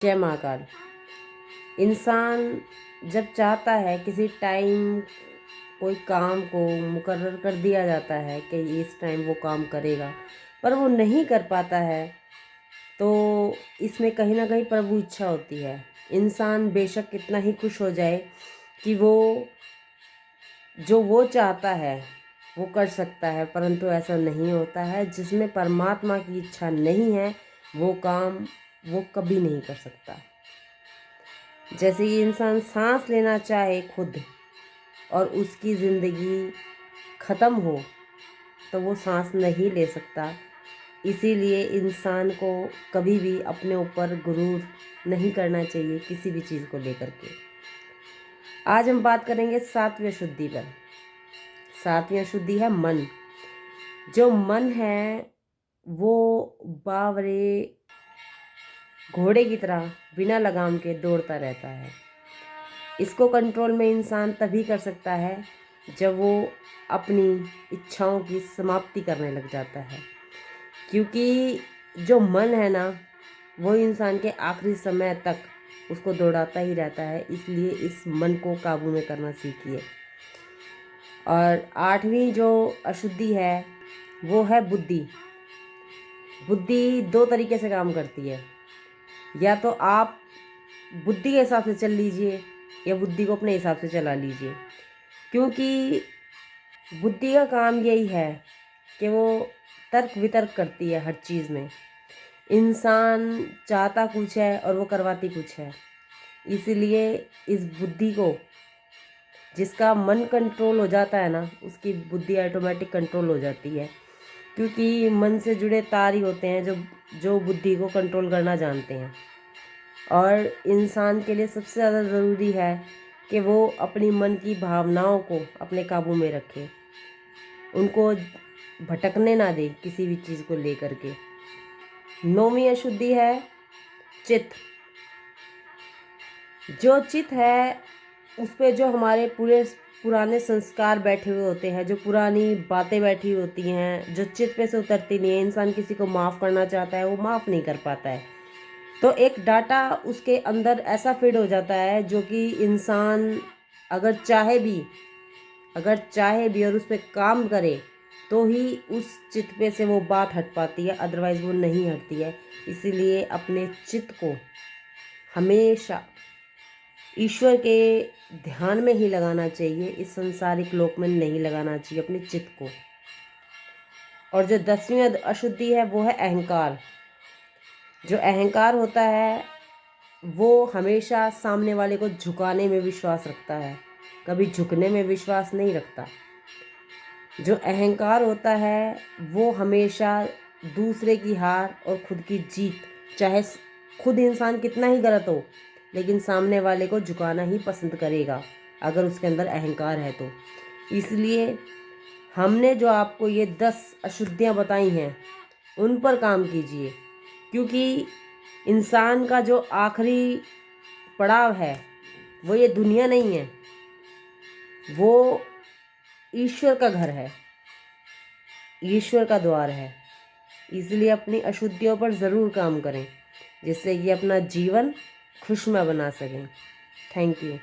जय महाकाल। इंसान जब चाहता है किसी टाइम कोई काम को मुकर्रर कर दिया जाता है कि इस टाइम वो काम करेगा, पर वो नहीं कर पाता है, तो इसमें कहीं ना कहीं प्रभु इच्छा होती है। इंसान बेशक कितना ही खुश हो जाए कि वो जो वो चाहता है वो कर सकता है, परंतु ऐसा नहीं होता है। जिसमें परमात्मा की इच्छा नहीं है वो काम वो कभी नहीं कर सकता। जैसे कि इंसान सांस लेना चाहे खुद और उसकी ज़िंदगी ख़त्म हो तो वो सांस नहीं ले सकता। इसीलिए इंसान को कभी भी अपने ऊपर गुरूर नहीं करना चाहिए किसी भी चीज़ को लेकर के। आज हम बात करेंगे सातवीं अशुद्धि पर। सातवीं अशुद्धि है मन। जो मन है वो बावरे घोड़े की तरह बिना लगाम के दौड़ता रहता है। इसको कंट्रोल में इंसान तभी कर सकता है जब वो अपनी इच्छाओं की समाप्ति करने लग जाता है, क्योंकि जो मन है ना वो इंसान के आखिरी समय तक उसको दौड़ाता ही रहता है। इसलिए इस मन को काबू में करना सीखिए। और आठवीं जो अशुद्धि है वो है बुद्धि। बुद्धि दो तरीके से काम करती है। या तो आप बुद्धि के हिसाब से चल लीजिए या बुद्धि को अपने हिसाब से चला लीजिए, क्योंकि बुद्धि का काम यही है कि वो तर्क वितर्क करती है हर चीज़ में। इंसान चाहता कुछ है और वो करवाती कुछ है। इसीलिए इस बुद्धि को, जिसका मन कंट्रोल हो जाता है ना, उसकी बुद्धि ऑटोमेटिक कंट्रोल हो जाती है, क्योंकि मन से जुड़े तार ही होते हैं जो बुद्धि को कंट्रोल करना जानते हैं। और इंसान के लिए सबसे ज़्यादा ज़रूरी है कि वो अपनी मन की भावनाओं को अपने काबू में रखे, उनको भटकने ना दे किसी भी चीज़ को लेकर के। नौवीं अशुद्धि है चित्त। जो चित्त है उस पे जो हमारे पुराने संस्कार बैठे हुए होते हैं, जो पुरानी बातें बैठी होती हैं, जो चित्त पे से उतरती नहीं है। इंसान किसी को माफ़ करना चाहता है, वो माफ़ नहीं कर पाता है, तो एक डाटा उसके अंदर ऐसा फीड हो जाता है जो कि इंसान अगर चाहे भी और उस पर काम करे तो ही उस चित्त पे से वो बात हट पाती है, अदरवाइज़ वो नहीं हटती है। इसीलिए अपने चित्त को हमेशा ईश्वर के ध्यान में ही लगाना चाहिए, इस संसारिक लोक में नहीं लगाना चाहिए अपने चित्त को। और जो 10वीं अशुद्धि है वो है अहंकार। जो अहंकार होता है वो हमेशा सामने वाले को झुकाने में विश्वास रखता है, कभी झुकने में विश्वास नहीं रखता। जो अहंकार होता है वो हमेशा दूसरे की हार और खुद की जीत, चाहे खुद इंसान कितना ही गलत हो, लेकिन सामने वाले को झुकाना ही पसंद करेगा अगर उसके अंदर अहंकार है तो। इसलिए हमने जो आपको ये 10 अशुद्धियाँ बताई हैं उन पर काम कीजिए, क्योंकि इंसान का जो आखिरी पड़ाव है वो ये दुनिया नहीं है, वो ईश्वर का घर है, ईश्वर का द्वार है। इसलिए अपनी अशुद्धियों पर ज़रूर काम करें, जिससे कि अपना जीवन खुशमय बना सकें। Thank you.